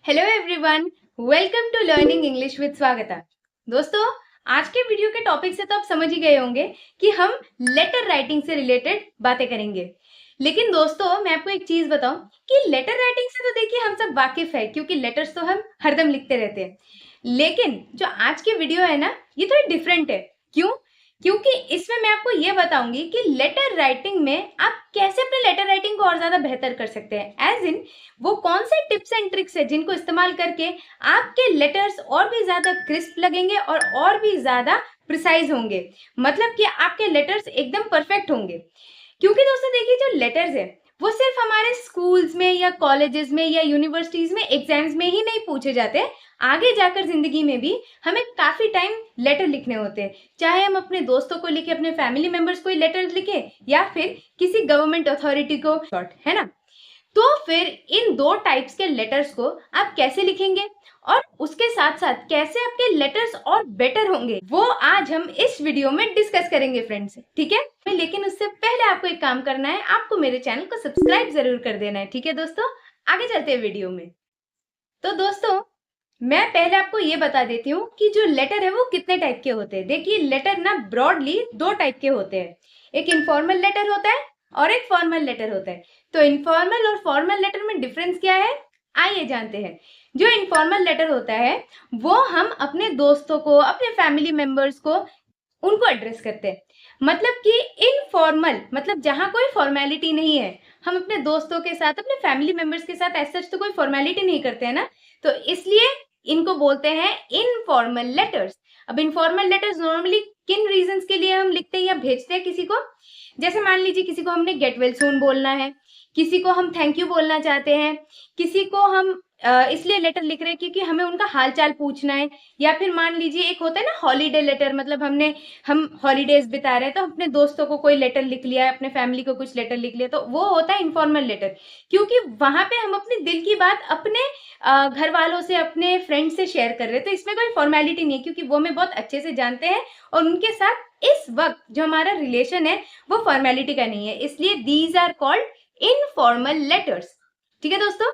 Hello everyone, welcome to learning English with Swagata. दोस्तों, आज के वीडियो के टॉपिक से तो आप समझ ही गए होंगे कि हम लेटर राइटिंग से रिलेटेड बातें करेंगे। लेकिन दोस्तों, मैं आपको एक चीज बताऊं कि लेटर राइटिंग से तो देखिए हम सब वाकिफ है, क्योंकि लेटर्स तो हम हरदम लिखते रहते हैं। लेकिन जो आज की वीडियो है ना, ये थोड़ी डिफरेंट है। क्यों? क्योंकि इसमें मैं आपको ये बताऊंगी कि लेटर राइटिंग में आप कैसे अपने लेटर राइटिंग को और ज्यादा बेहतर कर सकते हैं। एज इन, वो कौन से टिप्स एंड ट्रिक्स है जिनको इस्तेमाल करके आपके लेटर्स और भी ज्यादा क्रिस्प लगेंगे और भी ज्यादा प्रिसाइज होंगे। मतलब कि आपके लेटर्स एकदम परफेक्ट होंगे। क्योंकि दोस्तों देखिए, जो लेटर्स है वो सिर्फ हमारे स्कूल्स में या कॉलेजेस में या यूनिवर्सिटीज में एग्जाम्स में ही नहीं पूछे जाते। आगे जाकर जिंदगी में भी हमें काफी टाइम लेटर लिखने होते हैं। चाहे हम अपने दोस्तों को लिखे, अपने फैमिली मेंबर्स को लेटर लिखे, या फिर किसी गवर्नमेंट अथॉरिटी को, है ना। तो फिर इन दो टाइप्स के लेटर्स को आप कैसे लिखेंगे और उसके साथ साथ कैसे आपके लेटर्स और बेटर होंगे, वो आज हम इस वीडियो में डिस्कस करेंगे फ्रेंड्स। ठीक है, लेकिन उससे पहले आपको एक काम करना है, आपको मेरे चैनल को सब्सक्राइब जरूर कर देना है। ठीक है दोस्तों, आगे चलते हैं वीडियो में। तो दोस्तों, मैं पहले आपको ये बता देती हूँ कि जो लेटर है वो कितने टाइप के होते हैं। देखिए, लेटर ना ब्रॉडली दो टाइप के होते हैं। एक इनफॉर्मल लेटर होता है और एक फॉर्मल लेटर होता है। तो इनफॉर्मल और फॉर्मल लेटर में डिफरेंस क्या है, आइए जानते हैं। जो इनफॉर्मल लेटर होता है वो हम अपने दोस्तों को, अपने फैमिली मेंबर्स को, उनको एड्रेस करते हैं। मतलब कि इनफॉर्मल मतलब जहां कोई फॉर्मेलिटी नहीं है। हम अपने दोस्तों के साथ, अपने फैमिली मेंबर्स के साथ ऐसा तो कोई फॉर्मेलिटी नहीं करते हैं ना, तो इसलिए इनको बोलते हैं इनफॉर्मल लेटर्स। अब इनफॉर्मल लेटर्स नॉर्मली किन रीजंस के लिए हम लिखते हैं या भेजते हैं किसी को? जैसे मान लीजिए किसी को हमने गेट वेल सून बोलना है, किसी को हम थैंक यू बोलना चाहते हैं, किसी को हम इसलिए लेटर लिख रहे हैं क्योंकि हमें उनका हालचाल पूछना है। या फिर मान लीजिए एक होता है ना हॉलीडे लेटर, मतलब हम हॉलीडेज बिता रहे हैं तो अपने दोस्तों को कोई लेटर लिख लिया, अपने फैमिली को कुछ लेटर लिख लिया, तो वो होता है इनफॉर्मल लेटर। क्योंकि वहां पे हम अपने दिल की बात अपने घर वालों से, अपने फ्रेंड से शेयर कर रहे हैं। तो इसमें कोई फॉर्मेलिटी नहीं है, क्योंकि वो हमें बहुत अच्छे से जानते हैं और उनके साथ इस वक्त जो हमारा रिलेशन है वो फॉर्मेलिटी का नहीं है। इसलिए these are called informal letters. ठीक है दोस्तों,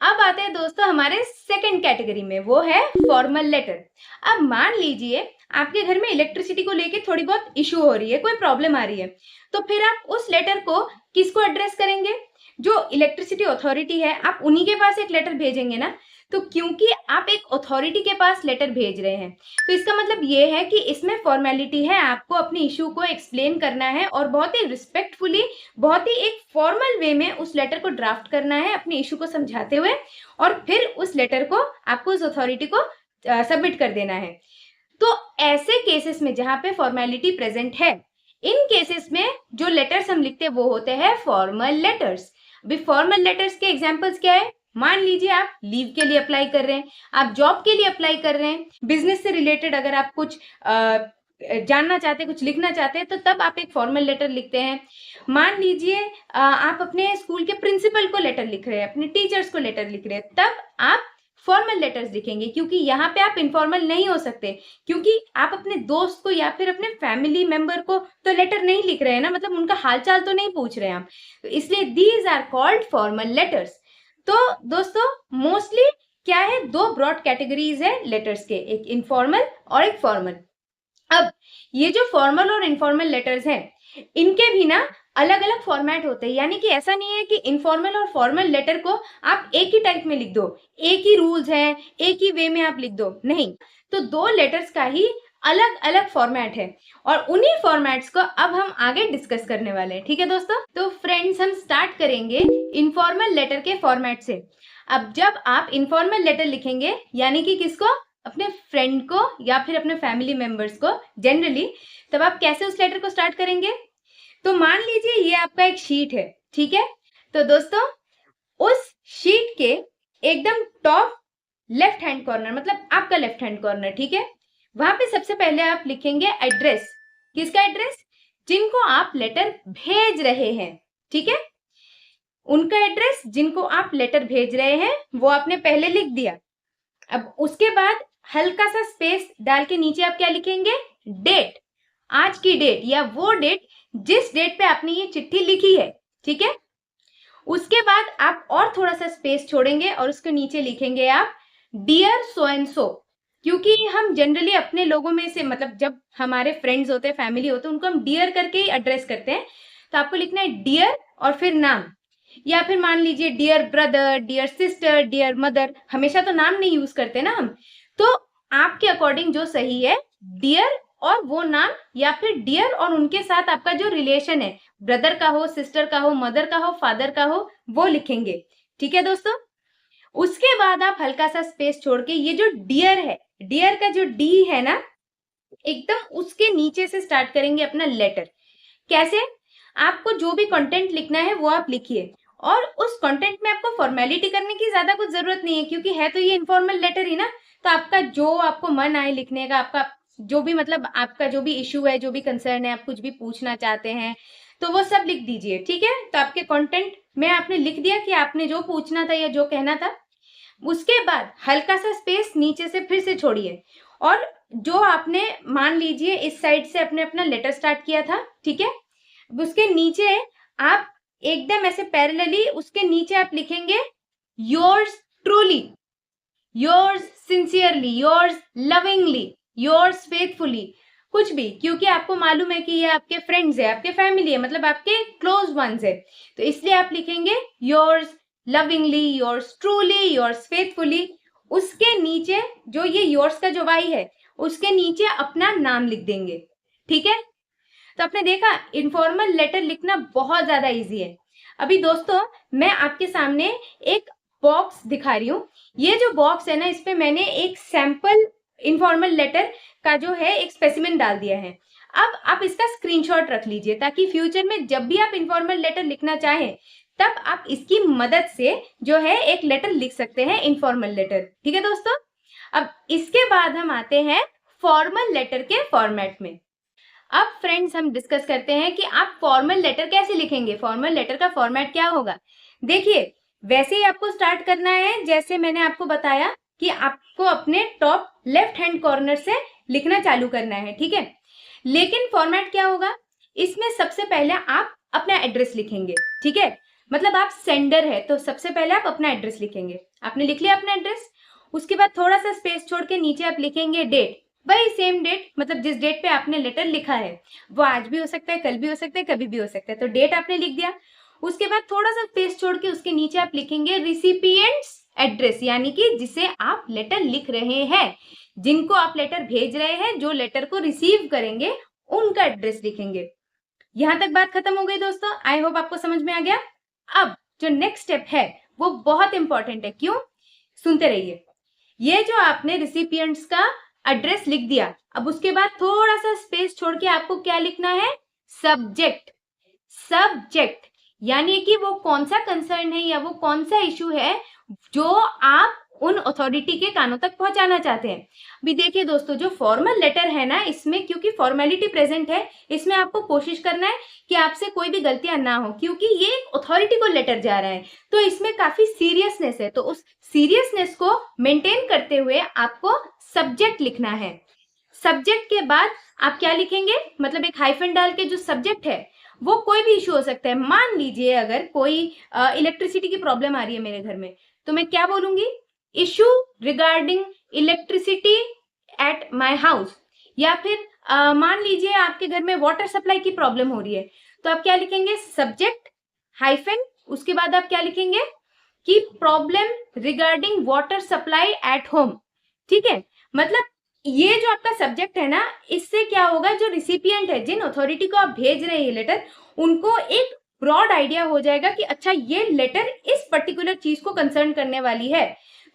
अब आते हैं दोस्तों हमारे सेकंड कैटेगरी में, वो है फॉर्मल लेटर। अब मान लीजिए आपके घर में इलेक्ट्रिसिटी को लेके थोड़ी बहुत इशू हो रही है, कोई प्रॉब्लम आ रही है, तो फिर आप उस लेटर को किसको एड्रेस करेंगे? जो इलेक्ट्रिसिटी अथॉरिटी है, आप उन्हीं के पास एक लेटर भेजेंगे ना। तो क्योंकि आप एक अथॉरिटी के पास लेटर भेज रहे हैं, तो इसका मतलब ये है कि इसमें फॉर्मेलिटी है, आपको अपने इशू को एक्सप्लेन करना है और बहुत ही रिस्पेक्टफुली, बहुत ही एक फॉर्मल वे में उस लेटर को ड्राफ्ट करना है अपने इशू को समझाते हुए, और फिर उस लेटर को आपको उस अथॉरिटी को सबमिट कर देना है। तो ऐसे केसेस में जहां पे फॉर्मेलिटी प्रेजेंट है, इन केसेस में जो लेटर्स हम लिखते हैं वो होते हैं फॉर्मल लेटर्स। अभी फॉर्मल लेटर्स के एग्जांपल्स क्या है? मान लीजिए आप लीव के लिए अप्लाई कर रहे हैं, आप जॉब के लिए अप्लाई कर रहे हैं, बिजनेस से रिलेटेड अगर आप कुछ जानना चाहते हैं, कुछ लिखना चाहते हैं, तो तब आप एक फॉर्मल लेटर लिखते हैं। मान लीजिए आप अपने स्कूल के प्रिंसिपल को लेटर लिख रहे हैं, अपने टीचर्स को लेटर लिख रहे हैं, तब आप फॉर्मल लेटर्स लिखेंगे। क्योंकि यहाँ पे आप इनफॉर्मल नहीं हो सकते, क्योंकि आप अपने दोस्त को या फिर अपने फैमिली मेंबर को तो लेटर नहीं लिख रहे हैं ना, मतलब उनका हालचाल तो नहीं पूछ रहे हैं आप। तो इसलिए these are called formal letters. तो दोस्तों, मोस्टली क्या है, दो ब्रॉड कैटेगरीज है लेटर्स के, एक इनफॉर्मल और एक फॉर्मल। अब ये जो फॉर्मल और इनफॉर्मल लेटर्स हैं, इनके भी ना अलग अलग फॉर्मेट होते हैं। यानी कि ऐसा नहीं है कि इनफॉर्मल और फॉर्मल लेटर को आप एक ही टाइप में लिख दो, एक ही रूल्स हैं, एक ही वे में आप लिख दो, नहीं। तो दो लेटर्स का ही अलग अलग फॉर्मेट है, और उन्हीं फॉर्मेट्स को अब हम आगे डिस्कस करने वाले हैं। ठीक है दोस्तों, तो फ्रेंड्स हम स्टार्ट करेंगे इनफॉर्मल लेटर के फॉर्मेट से। अब जब आप इनफॉर्मल लेटर लिखेंगे, यानी कि किसको, अपने फ्रेंड को या फिर अपने फैमिली मेंबर्स को जनरली, तब आप कैसे उस लेटर को स्टार्ट करेंगे? तो मान लीजिए ये आपका एक शीट है, ठीक है। तो दोस्तों, उस शीट के एकदम टॉप लेफ्ट हैंड कॉर्नर, मतलब आपका लेफ्ट हैंड कॉर्नर, ठीक है, वहां पे सबसे पहले आप लिखेंगे एड्रेस। किसका एड्रेस? जिनको आप लेटर भेज रहे हैं, ठीक है, उनका एड्रेस जिनको आप लेटर भेज रहे हैं वो आपने पहले लिख दिया। अब उसके बाद हल्का सा स्पेस डाल के नीचे आप क्या लिखेंगे? डेट, आज की डेट या वो डेट जिस डेट पे आपने ये चिट्ठी लिखी है, ठीक है। उसके बाद आप और थोड़ा सा स्पेस छोड़ेंगे और उसके नीचे लिखेंगे आप डियर सो एंड सो, क्योंकि हम जनरली अपने लोगों में से मतलब जब हमारे फ्रेंड्स होते हैं, फैमिली होते हैं, उनको हम डियर करके ही एड्रेस करते हैं। तो आपको लिखना है डियर और फिर नाम, या फिर मान लीजिए dear brother, dear sister, dear mother. हमेशा तो नाम नहीं यूज करते ना हम, तो आपके अकॉर्डिंग जो सही है डियर और वो नाम, या फिर डियर और उनके साथ आपका जो रिलेशन है, ब्रदर का हो, सिस्टर का हो, मदर का हो, फादर का हो, वो लिखेंगे। ठीक है दोस्तों। उसके बाद आप हल्का सा स्पेस छोड़ के ये जो डियर है, डियर का जो डी है ना, एकदम उसके नीचे से स्टार्ट करेंगे अपना लेटर। कैसे? आपको जो भी कंटेंट लिखना है वो आप लिखिए, और उस कंटेंट में आपको फॉर्मेलिटी करने की ज्यादा कुछ जरूरत नहीं है, क्योंकि है तो ये इनफॉर्मल लेटर ही ना। तो आपका जो आपको मन आए लिखने का, आपका जो भी मतलब आपका जो भी इश्यू है, जो भी कंसर्न है, आप कुछ भी पूछना चाहते हैं, तो वो सब लिख दीजिए। ठीक है। तो आपके कंटेंट में आपने लिख दिया कि आपने जो पूछना था या जो कहना था। उसके बाद हल्का सा स्पेस नीचे से फिर से छोड़िए, और जो आपने मान लीजिए इस साइड से अपने अपना लेटर स्टार्ट किया था, ठीक है, उसके नीचे आप एकदम ऐसे पैरेलली उसके नीचे आप लिखेंगे yours truly, yours sincerely, yours lovingly, yours faithfully, कुछ भी, क्योंकि आपको मालूम है कि ये आपके फ्रेंड्स है, आपके फैमिली है, मतलब आपके क्लोज वंस है, तो इसलिए आप लिखेंगे yours lovingly, yours truly, yours faithfully. उसके नीचे जो ये योर्स का जो वाई है, उसके नीचे अपना नाम लिख देंगे। ठीक है। तो आपने देखा इनफॉर्मल लेटर लिखना बहुत ज्यादा इजी है। अभी दोस्तों मैं आपके सामने एक बॉक्स दिखा रही हूँ। ये जो बॉक्स है ना, इस पे मैंने एक सैंपल इनफॉर्मल लेटर का जो है एक स्पेसिमेन डाल दिया है। अब आप इसका स्क्रीनशॉट रख लीजिए, ताकि फ्यूचर में जब भी आप इनफॉर्मल लेटर लिखना चाहें, तब आप इसकी मदद से जो है एक लेटर लिख सकते हैं, इनफॉर्मल लेटर। ठीक है दोस्तों। अब इसके बाद हम आते हैं फॉर्मल लेटर के फॉर्मेट में। अब फ्रेंड्स हम डिस्कस करते हैं कि आप फॉर्मल लेटर कैसे लिखेंगे, फॉर्मल लेटर का फॉर्मेट क्या होगा। देखिए, वैसे ही आपको स्टार्ट करना है, जैसे मैंने आपको बताया कि आपको अपने टॉप लेफ्ट हैंड कॉर्नर से लिखना चालू करना है। ठीक है। लेकिन फॉर्मेट क्या होगा, इसमें सबसे पहले आप अपना एड्रेस लिखेंगे। ठीक है। मतलब आप सेंडर है तो सबसे पहले आप अपना एड्रेस लिखेंगे। आपने लिख लिया अपना एड्रेस, उसके बाद थोड़ा सा स्पेस छोड़ के नीचे आप लिखेंगे डेट, वही सेम डेट, मतलब जिस डेट पे आपने लेटर लिखा है, वो आज भी हो सकता है, कल भी हो सकता है, कभी भी हो सकता है, तो डेट आपने लिख दिया। उसके बाद थोड़ा सा स्पेस छोड़ के उसके नीचे आप लिखेंगे रिसिपिएंट्स एड्रेस, यानी कि जिसे आप लेटर लिख रहे हैं, जिनको आप लेटर भेज रहे हैं, जो लेटर को रिसीव करेंगे, उनका एड्रेस लिखेंगे। यहां तक बात खत्म हो गई दोस्तों। आई होप आपको समझ में आ गया। अब जो नेक्स्ट स्टेप है वो बहुत इंपॉर्टेंट है। क्यों? सुनते रहिए। ये जो आपने रिसिपिएंट्स का एड्रेस लिख दिया, अब उसके बाद थोड़ा सा स्पेस छोड़ के आपको क्या लिखना है, सब्जेक्ट। सब्जेक्ट यानी कि वो कौन सा कंसर्न है या वो कौन सा इशू है जो आप उन अथॉरिटी के कानों तक पहुंचाना चाहते हैं। अभी देखिए दोस्तों, जो फॉर्मल लेटर है ना, इसमें क्योंकि फॉर्मेलिटी प्रेजेंट है, इसमें आपको कोशिश करना है कि आपसे कोई भी गलतियां ना हो, क्योंकि ये एक अथॉरिटी को लेटर जा रहा है, तो इसमें काफी सीरियसनेस है। तो उस सीरियसनेस को मेंटेन करते हुए आपको सब्जेक्ट लिखना है। सब्जेक्ट के बाद आप क्या लिखेंगे, मतलब एक हाइफन डाल के जो सब्जेक्ट है वो कोई भी इशू हो सकता है। मान लीजिए अगर कोई इलेक्ट्रिसिटी की प्रॉब्लम आ रही है मेरे घर में, तो मैं क्या बोलूंगी, issue regarding electricity at my house. या फिर मान लीजिए आपके घर में वाटर सप्लाई की प्रॉब्लम हो रही है, तो आप क्या लिखेंगे, सब्जेक्ट हाइफन, उसके बाद आप क्या लिखेंगे कि problem regarding water supply at home. ठीक है। मतलब ये जो आपका सब्जेक्ट है ना, इससे क्या होगा, जो रिसिपिएंट है, जिन अथॉरिटी को आप भेज रहे हैं लेटर, उनको एक ब्रॉड आइडिया हो जाएगा कि अच्छा ये लेटर इस पर्टिकुलर चीज को कंसर्न करने वाली है।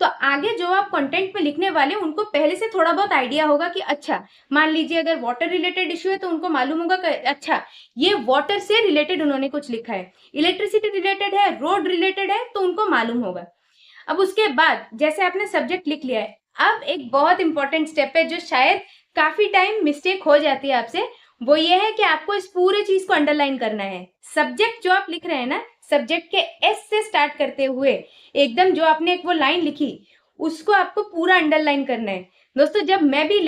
तो आगे जो आप कंटेंट में लिखने वाले उनको पहले से थोड़ा बहुत आइडिया होगा कि अच्छा, मान लीजिए अगर वाटर रिलेटेड इश्यू है तो उनको मालूम होगा कि अच्छा ये वाटर से रिलेटेड उन्होंने कुछ लिखा है, इलेक्ट्रिसिटी रिलेटेड है, रोड रिलेटेड है, तो उनको मालूम होगा। अब उसके बाद जैसे आपने सब्जेक्ट लिख लिया है, अब एक बहुत इंपॉर्टेंट स्टेप है जो शायद काफी टाइम मिस्टेक हो जाती है आपसे, वो ये है कि आपको इस पूरे चीज को अंडरलाइन करना है। सब्जेक्ट जो आप लिख रहे हैं ना, सब्जेक्ट के एस से स्टार्ट करते हुए एकदम जो आपने एक वो लाइन लिखी, उसको आपको पूरा अंडरलाइन करना है। दोस्तों जब मैं भी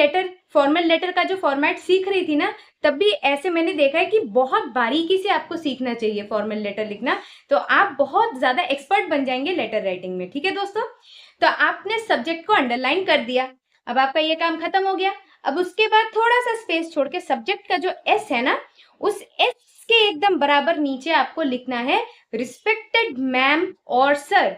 फॉर्मल लेटर का जो फॉर्मेट सीख रही थी ना, तब भी ऐसे मैंने देखा है कि बहुत बारीकी से आपको सीखना चाहिए फॉर्मल लेटर लिखना, तो आप बहुत ज्यादा एक्सपर्ट बन जाएंगे लेटर राइटिंग में। ठीक है दोस्तों, तो आपने सब्जेक्ट को अंडरलाइन कर दिया, अब आपका ये काम खत्म हो गया। अब उसके बाद थोड़ा सा स्पेस छोड़ के सब्जेक्ट का जो एस है ना, उस एस के एकदम बराबर नीचे आपको लिखना है रिस्पेक्टेड मैम और सर।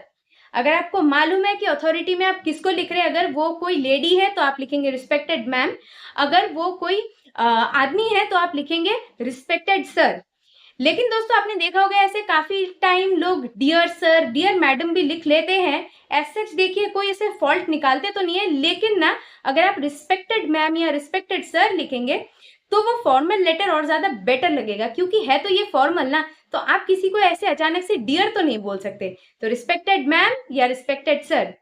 अगर आपको मालूम है कि अथॉरिटी में आप किसको लिख रहे हैं, अगर वो कोई लेडी है तो आप लिखेंगे रिस्पेक्टेड मैम, अगर वो कोई आदमी है तो आप लिखेंगे रिस्पेक्टेड सर। लेकिन दोस्तों आपने देखा होगा ऐसे काफी टाइम लोग डियर सर, डियर मैडम भी लिख लेते हैं। ऐसे देखिए कोई ऐसे फॉल्ट निकालते तो नहीं है, लेकिन ना अगर आप रिस्पेक्टेड मैम या रिस्पेक्टेड सर लिखेंगे तो वो फॉर्मल लेटर और ज्यादा बेटर लगेगा, क्योंकि है तो ये फॉर्मल ना, तो आप किसी को ऐसे अचानक से डियर तो नहीं बोल सकते। तो रिस्पेक्टेड मैम या रिस्पेक्टेड सर।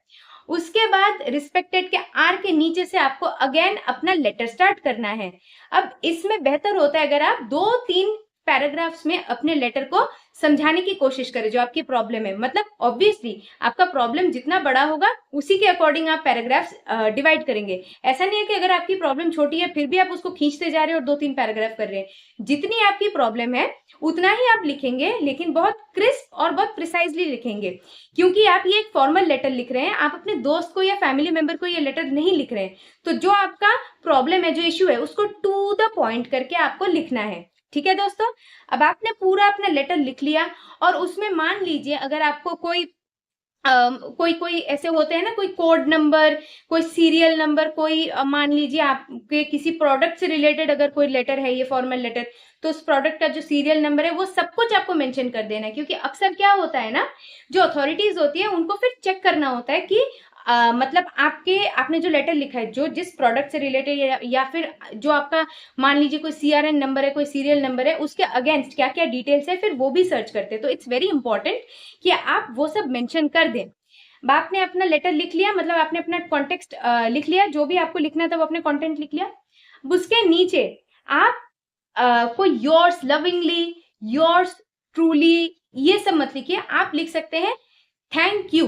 उसके बाद रिस्पेक्टेड के आर के नीचे से आपको अगेन अपना लेटर स्टार्ट करना है। अब इसमें बेहतर होता है अगर आप 2-3 पैराग्राफ्स में अपने लेटर को समझाने की कोशिश करें जो आपकी प्रॉब्लम है। मतलब ऑब्वियसली आपका प्रॉब्लम जितना बड़ा होगा उसी के अकॉर्डिंग आप पैराग्राफ्स डिवाइड करेंगे। ऐसा नहीं है कि अगर आपकी प्रॉब्लम छोटी है फिर भी आप उसको खींचते जा रहे हैं और 2-3 पैराग्राफ कर रहे हैं। जितनी आपकी प्रॉब्लम है उतना ही आप लिखेंगे, लेकिन बहुत क्रिस्प और बहुत प्रिसाइजली लिखेंगे, क्योंकि आप ये एक फॉर्मल लेटर लिख रहे हैं, आप अपने दोस्त को या फैमिली मेंबर को ये लेटर नहीं लिख रहे हैं। तो जो आपका प्रॉब्लम है, जो इश्यू है, उसको टू द पॉइंट करके आपको लिखना है। ठीक है दोस्तों, अब आपने पूरा अपना लेटर लिख लिया और उसमें मान लीजिए अगर आपको कोई ऐसे होते हैं ना, कोई कोड नंबर, कोई सीरियल नंबर, कोई मान लीजिए आपके किसी प्रोडक्ट से रिलेटेड अगर कोई लेटर है ये फॉर्मल लेटर, तो उस प्रोडक्ट का जो सीरियल नंबर है वो सब कुछ आपको मेंशन कर देना है। क्योंकि अक्सर क्या होता है ना, जो अथॉरिटीज होती है उनको फिर चेक करना होता है कि मतलब आपने जो लेटर लिखा है जो जिस प्रोडक्ट से रिलेटेड या फिर जो आपका मान लीजिए कोई सीआरएन नंबर है, कोई सीरियल नंबर है, उसके अगेंस्ट क्या क्या डिटेल्स है, फिर वो भी सर्च करते हैं। तो इट्स वेरी इंपॉर्टेंट कि आप वो सब मेंशन कर दें। आपने अपना लेटर लिख लिया, मतलब आपने अपना कॉन्टेक्स्ट लिख लिया, जो भी आपको लिखना था वो अपने कॉन्टेंट लिख लिया। उसके नीचे आप कोई योर्स लविंगली, योर्स ट्रूली, ये सब मत लिखिए, आप लिख सकते हैं थैंक यू।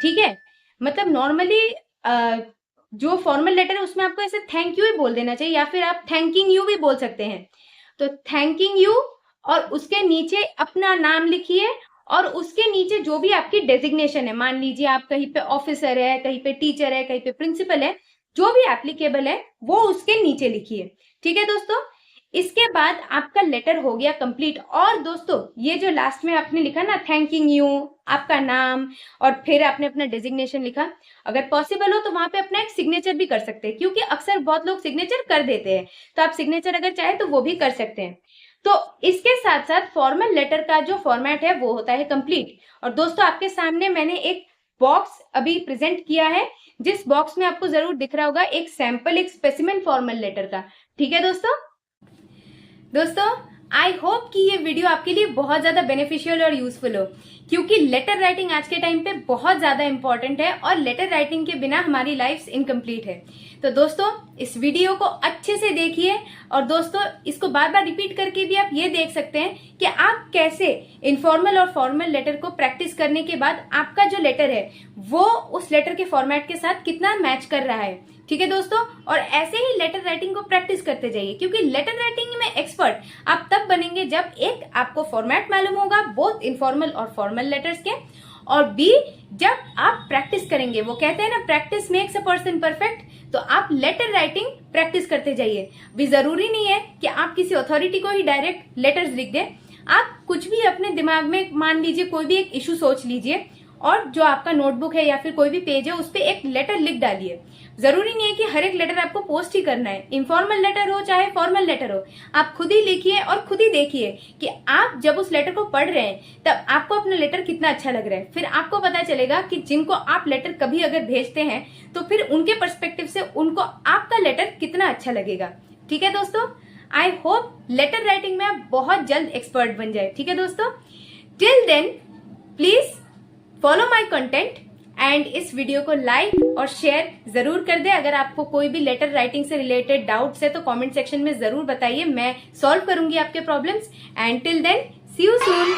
ठीक है, मतलब नॉर्मली जो फॉर्मल लेटर है उसमें आपको ऐसे थैंक यू ही बोल देना चाहिए, या फिर आप थैंकिंग यू भी बोल सकते हैं। तो थैंकिंग यू, और उसके नीचे अपना नाम लिखिए, और उसके नीचे जो भी आपकी डेजिग्नेशन है, मान लीजिए आप कहीं पे ऑफिसर है, कहीं पे टीचर है, कहीं पे प्रिंसिपल है, जो भी एप्लीकेबल है वो उसके नीचे लिखिए। ठीक है दोस्तों, इसके बाद आपका लेटर हो गया कंप्लीट। और दोस्तों ये जो लास्ट में आपने लिखा ना थैंकिंग यू, आपका नाम और फिर आपने अपना डेजिग्नेशन लिखा, अगर पॉसिबल हो तो वहां पे अपना एक सिग्नेचर भी कर सकते हैं, क्योंकि अक्सर बहुत लोग सिग्नेचर कर देते हैं, तो आप सिग्नेचर अगर चाहे तो वो भी कर सकते हैं। तो इसके साथ साथ फॉर्मल लेटर का जो फॉर्मेट है वो होता है कंप्लीट। और दोस्तों आपके सामने मैंने एक बॉक्स अभी प्रेजेंट किया है, जिस बॉक्स में आपको जरूर दिख रहा होगा एक सैंपल, एक स्पेसिमेन फॉर्मल लेटर का। ठीक है दोस्तों आई होप कि ये वीडियो आपके लिए बहुत ज्यादा बेनिफिशियल और यूजफुल हो, क्योंकि लेटर राइटिंग आज के टाइम पे बहुत ज्यादा इंपॉर्टेंट है और लेटर राइटिंग के बिना हमारी लाइफ इनकम्प्लीट है। तो दोस्तों इस वीडियो को अच्छे से देखिए, और दोस्तों इसको बार बार रिपीट करके भी आप ये देख सकते हैं कि आप कैसे इनफॉर्मल और फॉर्मल लेटर को प्रैक्टिस करने के बाद आपका जो लेटर है वो उस लेटर के फॉर्मेट के साथ कितना मैच कर रहा है। ठीक है दोस्तों, और ऐसे ही लेटर राइटिंग को प्रैक्टिस करते जाइए, क्योंकि लेटर राइटिंग में एक्सपर्ट आप तब बनेंगे जब एक आपको फॉर्मेट मालूम होगा बोथ इनफॉर्मल और फॉर्मल लेटर्स के, और बी जब आप प्रैक्टिस करेंगे, वो कहते हैं ना practice makes a person perfect, तो आप लेटर राइटिंग प्रैक्टिस करते जाइए। भी जरूरी नहीं है कि आप किसी अथॉरिटी को ही डायरेक्ट लेटर्स लिख दें, आप कुछ भी अपने दिमाग में मान लीजिए, कोई भी एक इशू सोच लीजिए और जो आपका नोटबुक है या फिर कोई भी पेज है उस पर एक लेटर लिख डालिए। जरूरी नहीं है कि हर एक लेटर आपको पोस्ट ही करना है, इनफॉर्मल लेटर हो चाहे फॉर्मल लेटर हो, आप खुद ही लिखिए और खुद ही देखिए कि आप जब उस लेटर को पढ़ रहे हैं तब आपको अपना लेटर कितना अच्छा लग रहा है। फिर आपको पता चलेगा कि जिनको आप लेटर कभी अगर भेजते हैं तो फिर उनके पर्सपेक्टिव से उनको आपका लेटर कितना अच्छा लगेगा। ठीक है दोस्तों, आई होप लेटर राइटिंग में आप बहुत जल्द एक्सपर्ट बन जाए। ठीक है दोस्तों, till then please follow my content and इस वीडियो को लाइक और शेयर जरूर कर दे। अगर आपको कोई भी लेटर राइटिंग से रिलेटेड डाउट्स है तो कमेंट सेक्शन में जरूर बताइए, मैं सॉल्व करूंगी आपके problems. And till then see you soon.